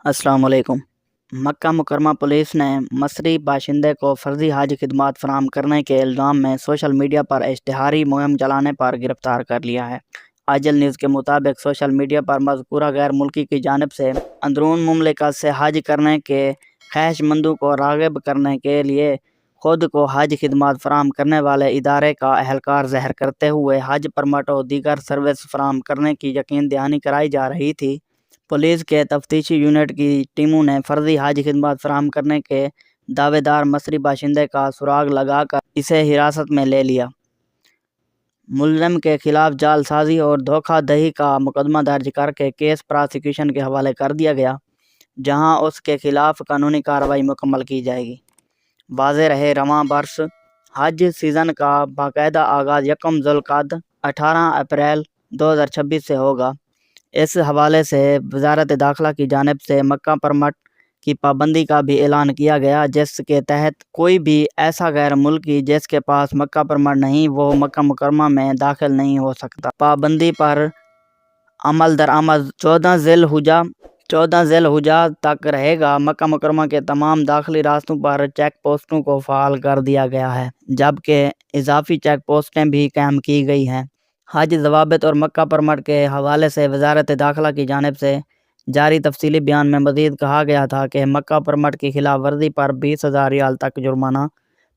السلام علیکم۔ مکہ مکرمہ پولیس نے مصری باشندے کو فرضی حج خدمات فراہم کرنے کے الزام میں سوشل میڈیا پر اشتہاری مہم چلانے پر گرفتار کر لیا ہے۔ عاجل نیوز کے مطابق سوشل میڈیا پر مذکورہ غیر ملکی کی جانب سے اندرون مملکت سے حج کرنے کے خواہش مندوں کو راغب کرنے کے لیے خود کو حج خدمات فراہم کرنے والے ادارے کا اہلکار ظاہر کرتے ہوئے حج پرمٹ اور دیگر سروس فراہم کرنے کی یقین دہانی کرائی جا رہی تھی۔ پولیس کے تفتیشی یونٹ کی ٹیموں نے فرضی حج خدمات فراہم کرنے کے دعوے دار مصری باشندے کا سراغ لگا کر اسے حراست میں لے لیا۔ ملزم کے خلاف جعل سازی اور دھوکہ دہی کا مقدمہ درج کر کے کیس پراسیکیوشن کے حوالے کر دیا گیا، جہاں اس کے خلاف قانونی کارروائی مکمل کی جائے گی۔ واضح رہے رواں برس حج سیزن کا باقاعدہ آغاز 1 ذوالقعدہ 18 اپریل 2026 سے ہوگا۔ اس حوالے سے وزارت داخلہ کی جانب سے مکہ پرمٹ کی پابندی کا بھی اعلان کیا گیا، جس کے تحت کوئی بھی ایسا غیر ملکی جس کے پاس مکہ پرمٹ نہیں وہ مکہ مکرمہ میں داخل نہیں ہو سکتا۔ پابندی پر عمل درآمد 14 ذی الحجہ تک رہے گا۔ مکہ مکرمہ کے تمام داخلی راستوں پر چیک پوسٹوں کو فعال کر دیا گیا ہے، جبکہ اضافی چیک پوسٹیں بھی قائم کی گئی ہیں۔ حج ضوابط اور مکہ پرمٹ کے حوالے سے وزارت داخلہ کی جانب سے جاری تفصیلی بیان میں مزید کہا گیا تھا کہ مکہ پرمٹ کی خلاف ورزی پر 20,000 ریال تک جرمانہ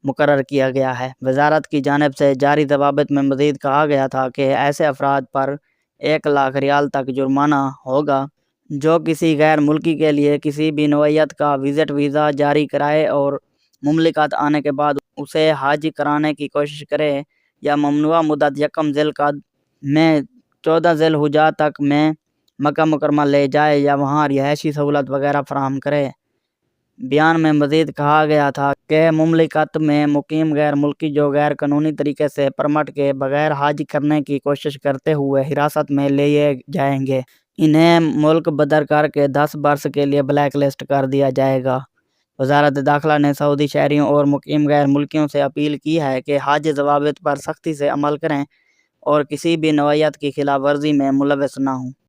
مقرر کیا گیا ہے۔ وزارت کی جانب سے جاری ضوابط میں مزید کہا گیا تھا کہ ایسے افراد پر 1 لاکھ ریال تک جرمانہ ہوگا جو کسی غیر ملکی کے لیے کسی بھی نوعیت کا وزٹ ویزا جاری کرائے اور مملکت آنے کے بعد اسے حج کرانے کی کوشش کرے یا ممنوعہ مدت 1 ذی القعدہ میں 14 ذی الحجہ تک میں مکہ مکرمہ لے جائے یا وہاں رہائشی سہولت وغیرہ فراہم کرے۔ بیان میں مزید کہا گیا تھا کہ مملکت میں مقیم غیر ملکی جو غیر قانونی طریقے سے پرمٹ کے بغیر حج کرنے کی کوشش کرتے ہوئے حراست میں لیے جائیں گے، انہیں ملک بدر کر کے 10 برس کے لیے بلیک لسٹ کر دیا جائے گا۔ وزارت داخلہ نے سعودی شہریوں اور مقیم غیر ملکیوں سے اپیل کی ہے کہ حج ضوابط پر سختی سے عمل کریں اور کسی بھی نوعیت کی خلاف ورزی میں ملوث نہ ہوں۔